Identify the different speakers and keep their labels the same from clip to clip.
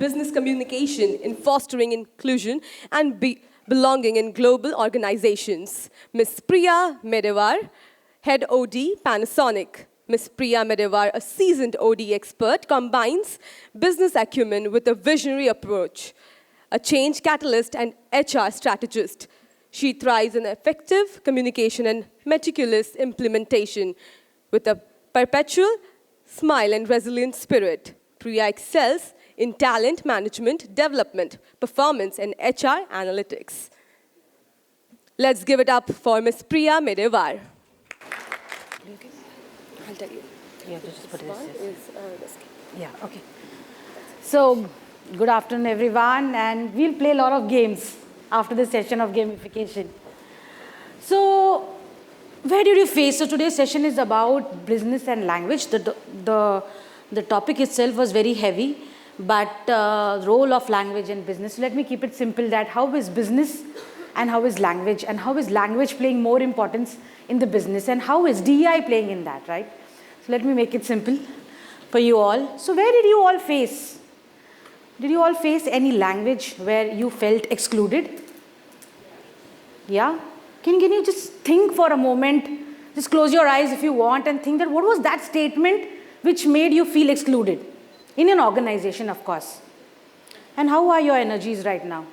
Speaker 1: business communication in fostering inclusion and belonging in global organizations. Ms. Priya Medewar, Head OD, Panasonic. Ms. Priya Medewar, a seasoned OD expert, combines business acumen with a visionary approach, a change catalyst and HR strategist. She thrives in effective communication and meticulous implementation with a perpetual smile and resilient spirit. Priya excels in talent management, development, performance, and HR analytics. Let's give it up for Ms. Priya Medewar. I'll tell you.
Speaker 2: You have to just put
Speaker 1: This.
Speaker 2: Yeah, okay. So, good afternoon, everyone, and we'll play a lot of games after this session of gamification. So, where did you face? So, today's session is about business and language. The topic itself was very heavy, but role of language and business. So let me keep it simple that how is business and how is language playing more importance in the business and how is DEI playing in that, right? So let me make it simple for you all. So where did you all face? Did you all face any language where you felt excluded? Yeah? Can you just think for a moment, just close your eyes if you want and think that what was that statement which made you feel excluded? In an organization, of course. And how are your energies right now?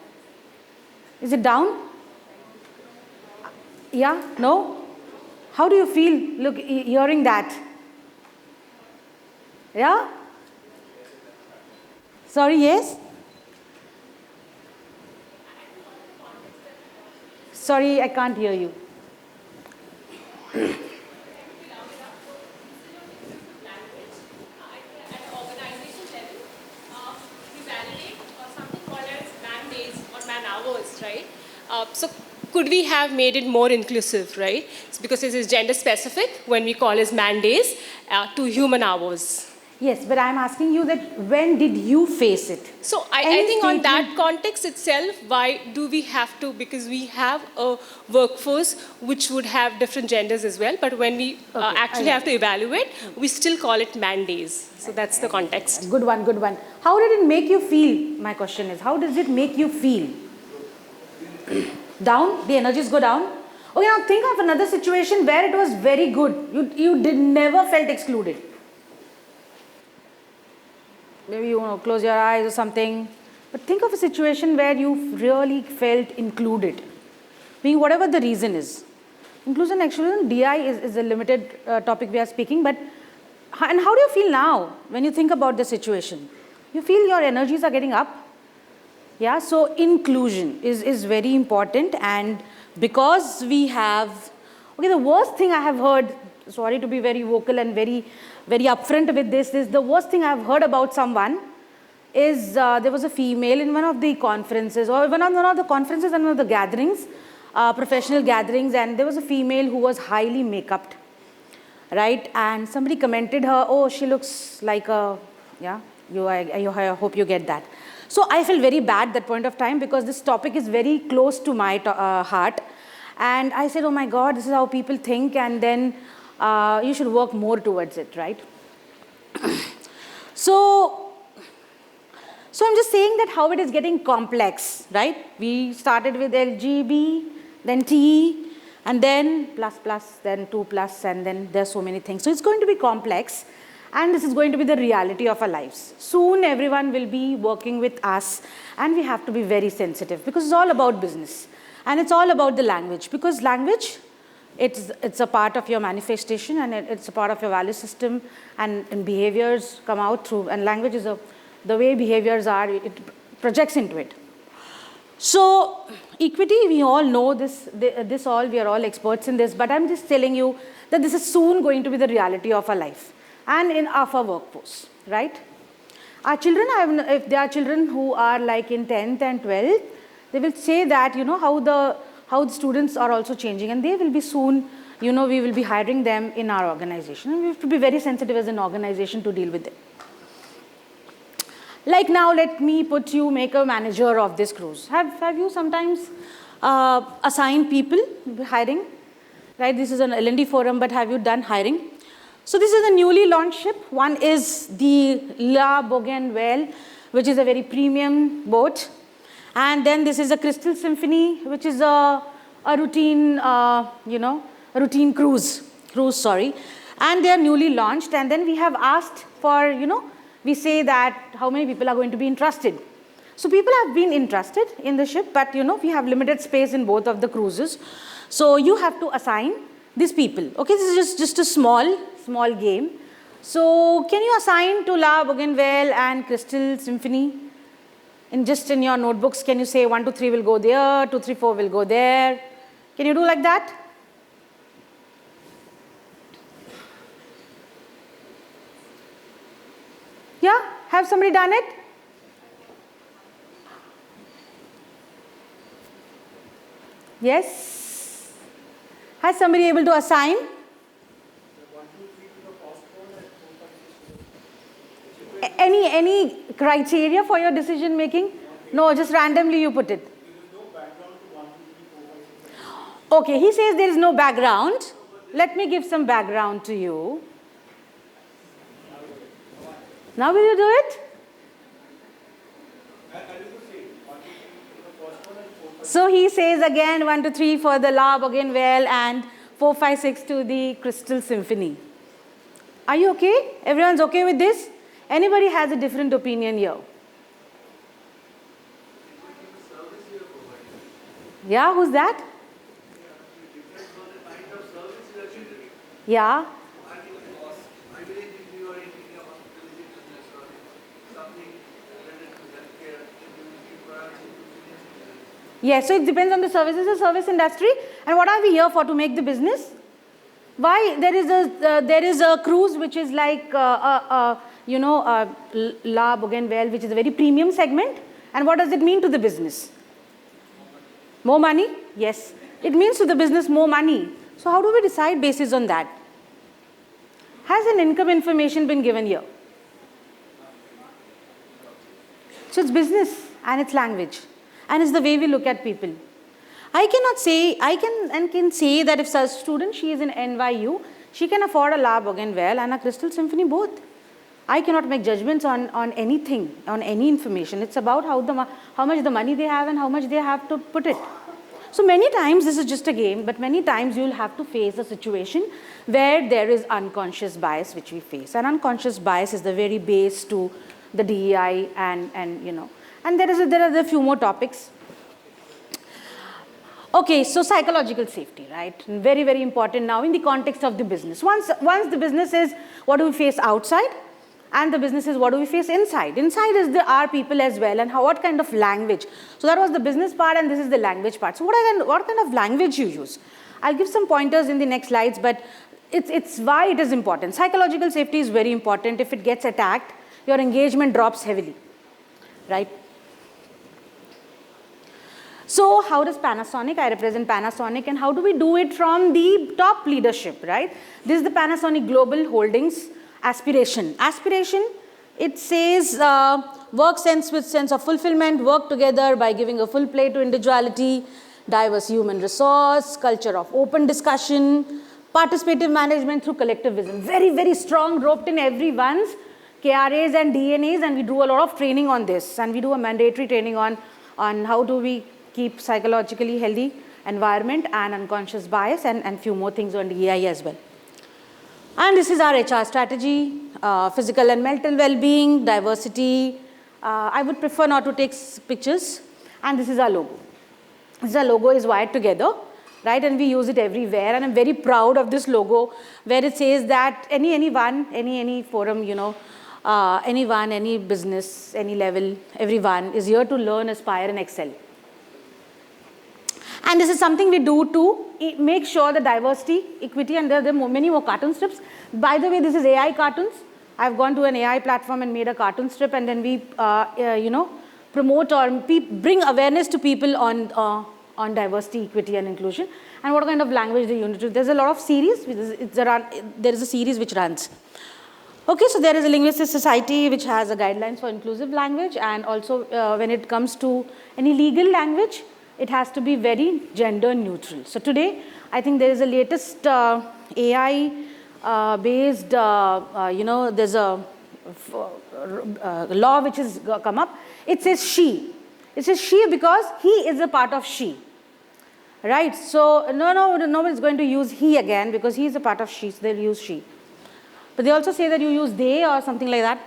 Speaker 2: Is it down? Yeah? No? How do you feel look, hearing that? Yeah? Sorry, yes? Sorry, I can't hear you.
Speaker 3: Right? So could we have made it more inclusive, right? It's because this is gender specific when we call as man days to human hours.
Speaker 2: Yes, but I'm asking you that when did you face it?
Speaker 3: So I think on that context itself, why do we have to, because we have a workforce which would have different genders as well, but when we actually have to evaluate, we still call it man days. So that's the context.
Speaker 2: Good one, good one. How did it make you feel? My question is, how does it make you feel? Down? The energies go down? Okay, now think of another situation where it was very good. You never felt excluded. Maybe you want to close your eyes or something. But think of a situation where you really felt included. Meaning whatever the reason is. Inclusion and exclusion, DI is a limited topic we are speaking. But and how do you feel now when you think about the situation? You feel your energies are getting up? Yeah, so inclusion is very important, and because we have, okay, the worst thing I have heard, sorry to be very vocal and very upfront with this, is the worst thing I have heard about someone is there was a female in one of the conferences, or one of the conferences and one of the gatherings, professional gatherings, and there was a female who was highly make-upped, right? And somebody commented her, oh, she looks like a, yeah, I hope you get that. So I feel very bad at that point of time because this topic is very close to my heart. And I said, oh my God, this is how people think, and then you should work more towards it, right? So I'm just saying that how it is getting complex, right? We started with LGB, then T, and then plus, then 2+, and then there's so many things. So it's going to be complex. And this is going to be the reality of our lives. Soon everyone will be working with us, and we have to be very sensitive because it's all about business. And it's all about the language, because language, it's a part of your manifestation, and it's a part of your value system, and behaviors come out through, and language is the way behaviors are, it projects into it. So equity, we all know this, we are all experts in this, but I'm just telling you that this is soon going to be the reality of our life. And in our workforce, right? Our children, if there are children who are like in 10th and 12th, they will say that, you know, how the students are also changing, and they will be soon, you know, we will be hiring them in our organization, and we have to be very sensitive as an organization to deal with them. Like now, let me make a manager of this cruise. Have you sometimes assigned people hiring? Right, this is an L&D forum, but have you done hiring? So this is a newly launched ship. One is the La Bougainville, which is a very premium boat. And then this is a Crystal Symphony, which is a routine, a routine cruise, sorry. And they are newly launched. And then we have asked for, we say that how many people are going to be interested. So people have been interested in the ship, but we have limited space in both of the cruises. So you have to assign these people. Okay, this is just a small game. So can you assign to La Bougainville and Crystal Symphony? In your notebooks, can you say 1, 2, 3 will go there, 2, 3, 4 will go there? Can you do like that? Yeah, have somebody done it? Yes. Has somebody able to assign? Any criteria for your decision making? No, just randomly you put it. Okay, he says there is no background. Let me give some background to you. Now will you do it? So he says again 1, 2, 3 for the La Bougainville and 4, 5, 6 to the Crystal Symphony. Are you okay? Everyone's okay with this? Anybody has a different opinion here? Yeah, who's that? Yeah. Yes, so it depends on the services, the service industry. And what are we here for? To make the business? Why? There is a cruise which is like, La Bougainville, which is a very premium segment. And what does it mean to the business? More money? Yes. It means to the business more money. So how do we decide basis on that? Has an income information been given here? So it's business and it's language. And it's the way we look at people. I can say that if a student, she is in NYU, she can afford a La Bougainville and a Crystal Symphony both. I cannot make judgments on anything, on any information. It's about how much the money they have and how much they have to put it. So many times, this is just a game, but many times you'll have to face a situation where there is unconscious bias which we face. And unconscious bias is the very base to the DEI and there are a few more topics. Okay, so psychological safety, right? Very, very important now in the context of the business. Once the business is what do we face outside, and the business is what do we face inside. Inside is our people as well, and what kind of language. So that was the business part, and this is the language part. So what kind of language you use? I'll give some pointers in the next slides, but it's why it is important. Psychological safety is very important. If it gets attacked, your engagement drops heavily, right? So how does Panasonic, I represent Panasonic, and how do we do it from the top leadership, right? This is the Panasonic Global Holdings aspiration. Aspiration, it says work with sense of fulfillment, work together by giving a full play to individuality, diverse human resource, culture of open discussion, participative management through collective vision. Very, very strong, roped in everyone's KRAs and DNAs, and we do a lot of training on this, and we do a mandatory training on how do we keep psychologically healthy environment and unconscious bias and few more things on DEI as well. And this is our HR strategy, physical and mental well-being, diversity. I would prefer not to take pictures. And this is our logo. Our logo is wired together, right? And we use it everywhere. And I'm very proud of this logo where it says that anyone, any forum, anyone, any business, any level, everyone is here to learn, aspire, and excel. And this is something we do to make sure the diversity, equity, and there are many more cartoon strips. By the way, this is AI cartoons. I've gone to an AI platform and made a cartoon strip, and then we, promote or bring awareness to people on diversity, equity, and inclusion, and what kind of language they use. There's a lot of series. There is a series which runs. Okay, so there is a linguistic society which has a guidelines for inclusive language, and also when it comes to any legal language, it has to be very gender neutral. So today, I think there is a latest AI based, there's a law which has come up, it says she. It says she because he is a part of she. Right? So no one is going to use he again because he is a part of she, so they'll use she. But they also say that you use they or something like that.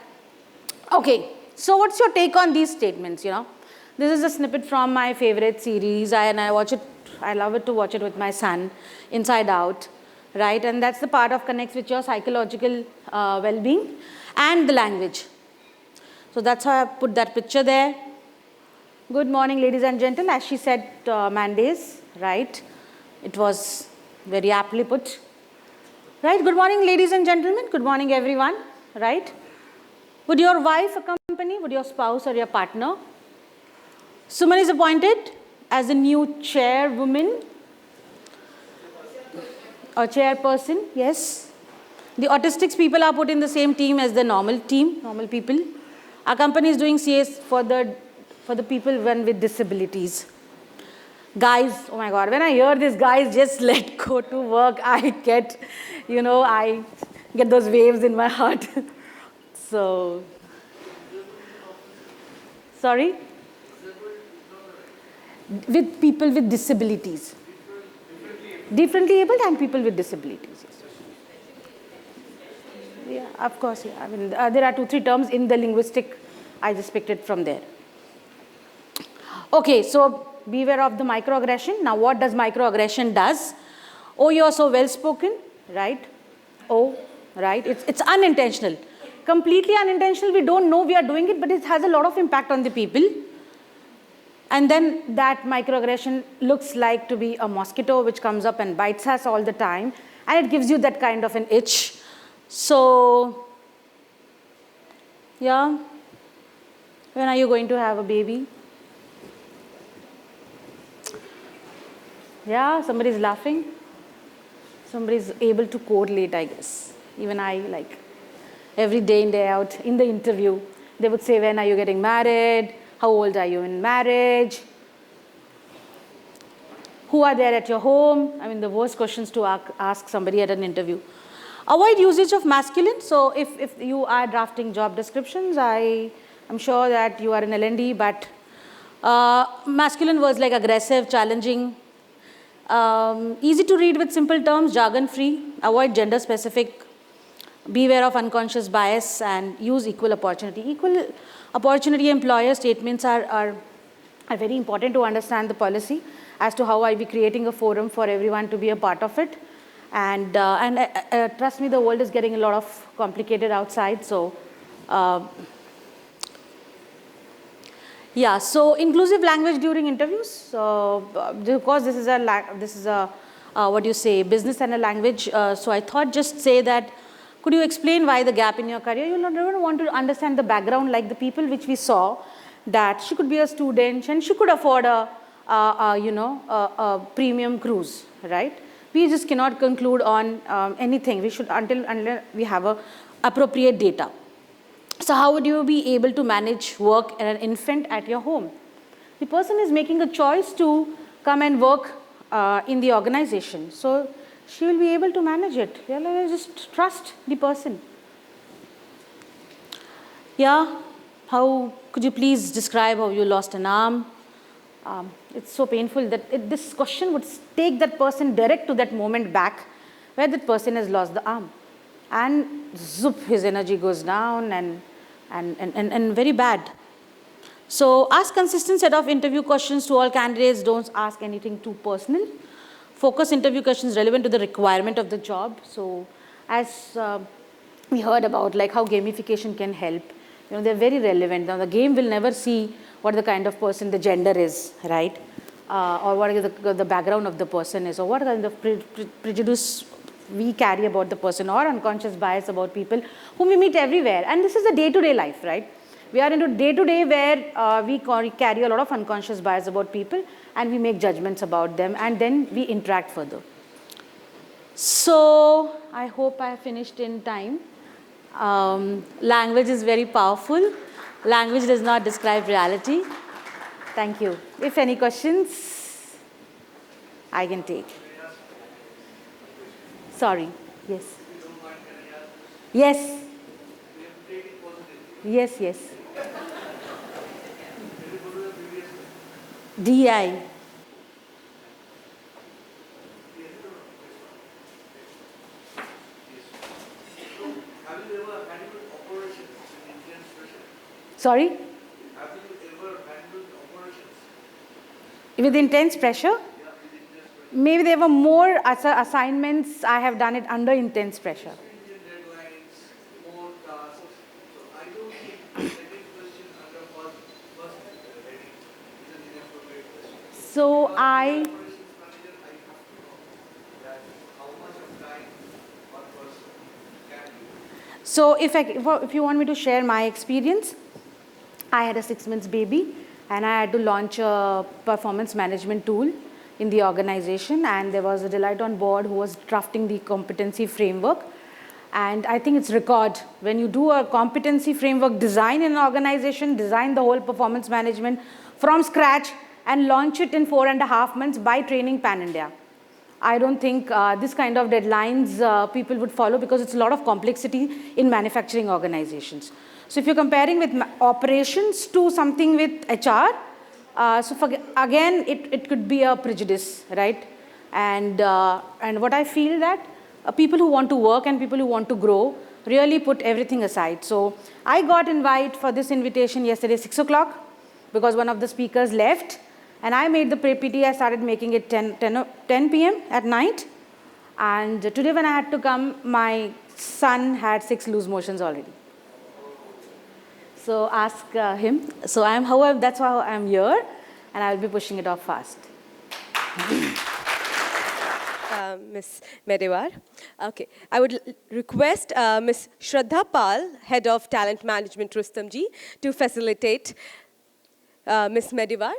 Speaker 2: Okay, so what's your take on these statements, This is a snippet from my favorite series, and I watch it, I love it to watch it with my son, Inside Out, right? And that's the part of connects with your psychological well-being and the language. So that's how I put that picture there. Good morning, ladies and gentlemen. As she said, Mandays, right? It was very aptly put. Right? Good morning, ladies and gentlemen. Good morning, everyone. Right? Would your wife accompany? Would your spouse or your partner? Suman is appointed as the new chairwoman or chairperson. Yes. The autistics people are put in the same team as the normal team, normal people. Our company is doing CS for the people with disabilities. Guys, oh my God, when I hear this, guys, just let go to work, I get those waves in my heart. So, sorry? With people with disabilities. Differently abled and people with disabilities. Yeah, of course, yeah. I mean, there are 2-3 terms in the linguistic, I just picked it from there. Okay, so beware of the microaggression. Now, what does microaggression does? Oh, you're so well spoken, right? Oh, right? It's unintentional. Completely unintentional. We don't know we are doing it, but it has a lot of impact on the people. And then that microaggression looks like to be a mosquito which comes up and bites us all the time. And it gives you that kind of an itch. So, yeah. When are you going to have a baby? Yeah, somebody's laughing. Somebody's able to correlate, I guess. Even I, every day in, day out, in the interview, they would say, when are you getting married? How old are you in marriage? Who are there at your home? I mean, the worst questions to ask somebody at an interview. Avoid usage of masculine. So if you are drafting job descriptions, I'm sure that you are in L&D, but masculine words like aggressive, challenging, easy to read with simple terms, jargon-free, avoid gender-specific, beware of unconscious bias, and use equal opportunity. Equal opportunity employer statements are very important to understand the policy as to how are we creating a forum for everyone to be a part of it. And trust me, the world is getting a lot of complicated outside. So, yeah. So inclusive language during interviews. So because this is a what do you say, business and a language. So I thought just say that. Could you explain why the gap in your career? You never want to understand the background like the people which we saw, that she could be a student and she could afford a premium cruise, right? We just cannot conclude on anything. We should until we have a appropriate data. So how would you be able to manage work and an infant at your home? The person is making a choice to come and work in the organization. So she will be able to manage it. Yeah, just trust the person. Yeah, how could you please describe how you lost an arm? It's so painful that this question would take that person direct to that moment back where that person has lost the arm. And zoop, his energy goes down and very bad. So ask consistent set of interview questions to all candidates. Don't ask anything too personal. Focus interview questions relevant to the requirement of the job. So as we heard about how gamification can help, they're very relevant. Now the game will never see what the kind of person the gender is, right? Or what the background of the person is, or what kind of prejudice we carry about the person, or unconscious bias about people whom we meet everywhere. And this is the day-to-day life, right? We are into day-to-day where we carry a lot of unconscious bias about people and we make judgments about them and then we interact further. So I hope I finished in time. Language is very powerful. Language does not describe reality. Thank you. If any questions, I can take. Sorry. Yes. Yes. Yes, yes. DI.
Speaker 4: Have you ever handled operations with intense pressure?
Speaker 2: Sorry?
Speaker 4: Have you ever handled operations?
Speaker 2: With intense pressure?
Speaker 4: Yeah, with intense pressure.
Speaker 2: Maybe there were more assignments. I have done it under intense pressure.
Speaker 4: Stringent deadlines, more tasks. So I don't think the second question under first heading is an inappropriate question.
Speaker 2: So
Speaker 4: Because
Speaker 2: I,
Speaker 4: as an operations manager, I have to know that how much of time one person can do.
Speaker 2: so if you want me to share my experience, I had a 6 months baby and I had to launch a performance management tool in the organization, and there was a delight on board who was drafting the competency framework. And I think it's record when you do a competency framework design in an organization, design the whole performance management from scratch and launch it in 4.5 months by training Pan India. I don't think this kind of deadlines people would follow, because it's a lot of complexity in manufacturing organizations. So if you're comparing with operations to something with HR, again, it could be a prejudice, right? And what I feel that people who want to work and people who want to grow really put everything aside. So I got invite for this invitation yesterday 6 o'clock because one of the speakers left, and I made the PPT. I started making it 10 p.m. at night, and today when I had to come, my son had 6 loose motions already. So ask him. So however, that's how I'm here, and I will be pushing it off fast.
Speaker 1: Ms. Medewar. Okay, I would request Ms. Shraddha Pal, Head of Talent Management, Rustomji, to facilitate Ms. Medewar.